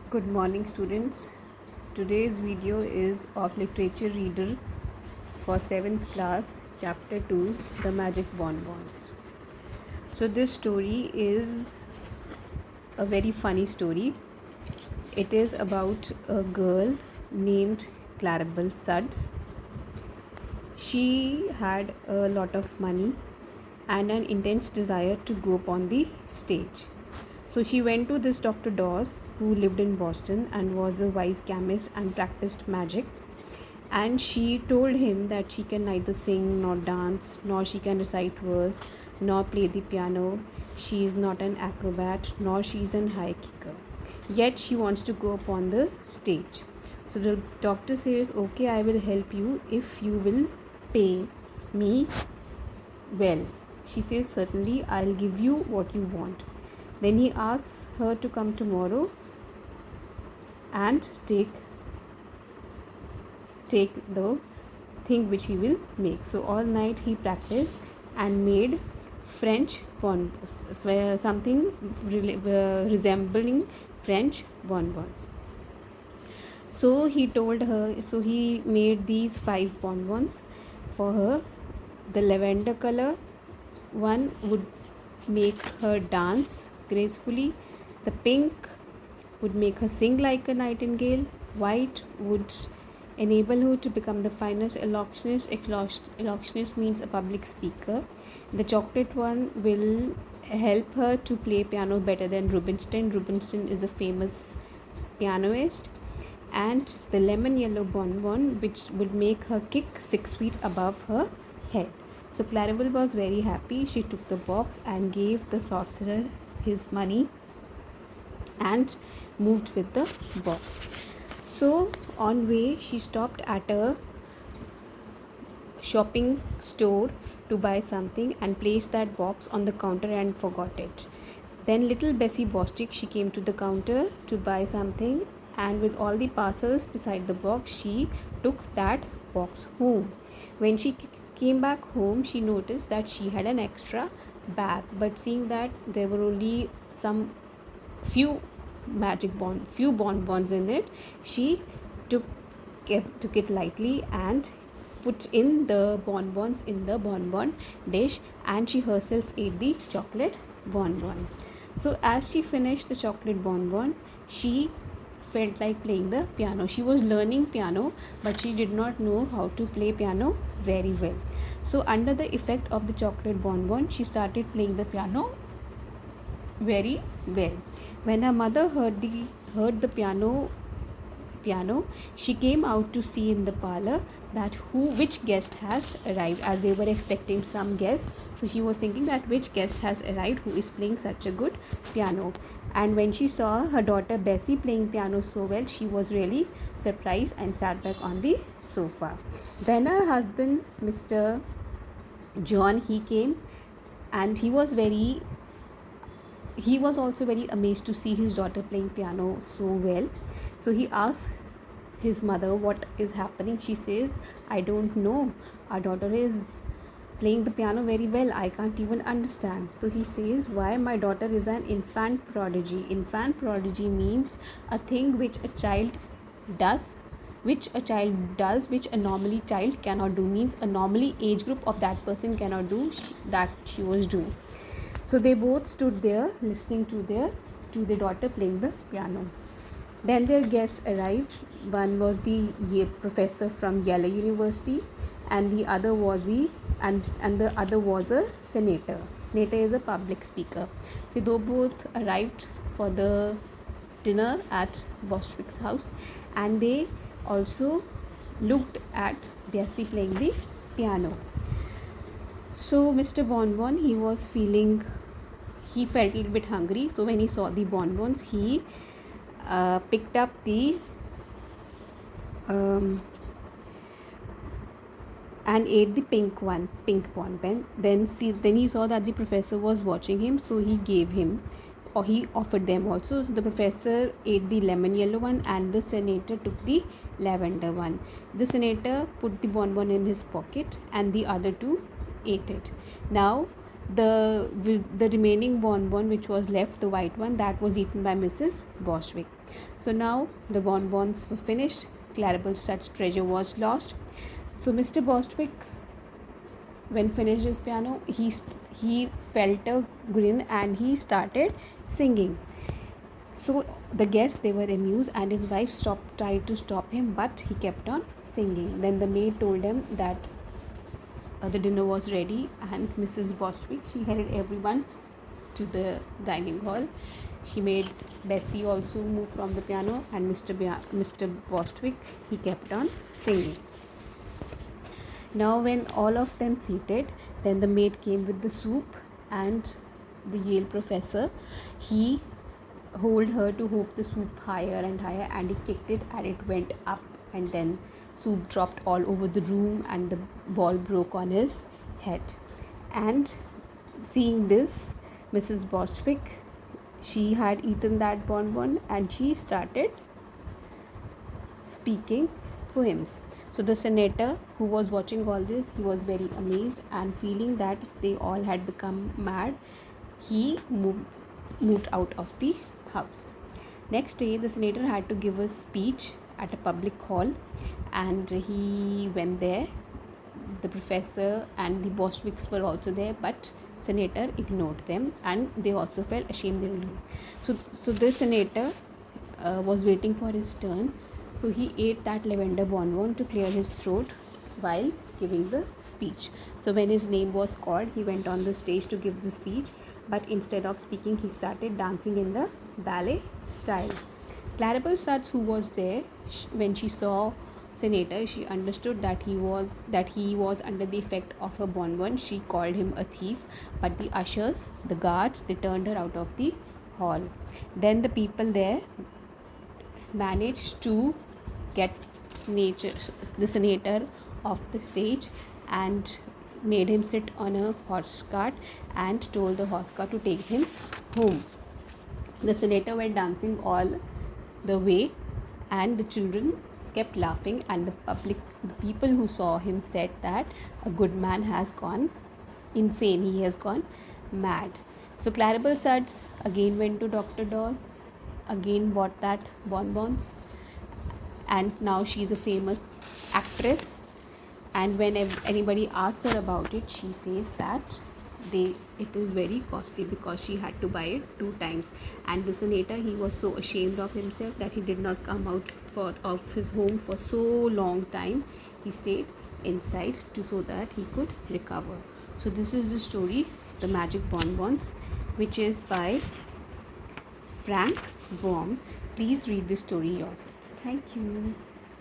Good morning, students. Today's video is of literature reader for 7th class, chapter 2, The Magic Bonbons. So, this story is a very funny story. It is about a girl named Clarabelle Suds. She had a lot of money and an intense desire to go upon the stage. So she went to this Dr. Dawes, who lived in Boston and was a wise chemist and practiced magic. And she told him that she can neither sing nor dance, nor she can recite verse, nor play the piano. She is not an acrobat, nor she is an high kicker. Yet she wants to go upon the stage. So the doctor says, "Okay, I will help you if you will pay me well." She says, "Certainly, I'll give you what you want." Then he asks her to come tomorrow and take the thing which he will make. So all night he practiced and made French something resembling French bonbons. So he told her, so he made these 5 bonbons for her. The lavender color one would make her dance gracefully. The pink would make her sing like a nightingale. White would enable her to become the finest elocutionist. Elocutionist means a public speaker. The chocolate one will help her to play piano better than Rubinstein. Rubinstein is a famous pianist. And the lemon yellow bonbon, which would make her kick 6 feet above her head. So Clarabelle was very happy. She took the box and gave the sorcerer his money and moved with the box. So on way she stopped at a shopping store to buy something and placed that box on the counter and forgot it. Then little Bessie Bostic, she came to the counter to buy something, and with all the parcels beside the box she took that box home. When she came back home, she noticed that she had an extra bag, but seeing that there were only some few bonbons in it, she took it lightly and put in the bonbons in the bonbon dish, and she herself ate the chocolate bonbon. So as she finished the chocolate bonbon, she felt like playing the piano. She was learning piano, but she did not know how to play piano very well. So under the effect of the chocolate bonbon, she started playing the piano very well. When her mother heard the piano, she came out to see in the parlor that which guest has arrived, as they were expecting some guest. So she was thinking that which guest has arrived who is playing such a good piano. And when she saw her daughter Bessie playing piano so well, she was really surprised and sat back on the sofa. Then her husband, Mr. John, he came, and he was also very amazed to see his daughter playing piano so well. So he asked his mother what is happening. She says, "I don't know. Our daughter is playing the piano very well. I can't even understand." So he says, "Why, my daughter is an infant prodigy." Infant prodigy means a thing which a child does which a normally child cannot do, means a normally age group of that person cannot do that she was doing. So they both stood there listening to their daughter playing the piano. Then their guests arrived. One was the professor from Yale University, and the other was a senator. Senator is a public speaker. So they both arrived for the dinner at Bostwick's house, and they also looked at Bessie playing the piano. So Mr. Bonbon, he felt a little bit hungry. So when he saw the bonbons, he picked up the and ate the pink bonbon. Then he saw that the professor was watching him, so he offered them also. So the professor ate the lemon yellow one, and the senator took the lavender one. The senator put the bonbon in his pocket, and the other two ate it. Now The remaining bonbon which was left, the white one, that was eaten by Mrs. Bostwick. So now the bonbons were finished. Claribel Stud's treasure was lost. So Mr. Bostwick, when finished his piano, he felt a grin and he started singing. So the guests, they were amused, and his wife tried to stop him, but he kept on singing. Then the maid told him that the dinner was ready, and Mrs. Bostwick, she headed everyone to the dining hall. She made Bessie also move from the piano, and Mr. Bostwick, he kept on singing. Now when all of them seated, then the maid came with the soup, and the Yale professor, he hold her to hook the soup higher and higher, and he kicked it and it went up, and then soup dropped all over the room and the ball broke on his head. And seeing this, Mrs. Bostwick, she had eaten that bonbon and she started speaking poems. So the senator who was watching all this, he was very amazed, and feeling that they all had become mad, he moved out of the house. Next day, the senator had to give a speech at a public hall, and he went there. The professor and the Bostwicks were also there, but senator ignored them, and they also felt ashamed they were alone. So the senator was waiting for his turn, so he ate that lavender bonbon to clear his throat while giving the speech. So when his name was called, he went on the stage to give the speech, but instead of speaking, he started dancing in the ballet style. Claribel Stud's, who was there, when she saw senator, she understood that he was under the effect of a bonbon. She called him a thief, but the ushers, the guards, they turned her out of the hall. Then the people there managed to get the senator off the stage and made him sit on a horse cart and told the horse cart to take him home. The senator went dancing all the way, and the children kept laughing, and the people who saw him said that a good man has gone insane, he has gone mad. So Claribel Stud's again went to Dr. Dawes, again bought that bonbons, and now she's a famous actress. And when anybody asks her about it, she says that it is very costly because she had to buy it 2 times. And the senator, he was so ashamed of himself that he did not come out of his home for so long time. He stayed inside so that he could recover. So this is the story, The Magic Bonbons, which is by Frank Baum. Please read the story yourselves. Thank you.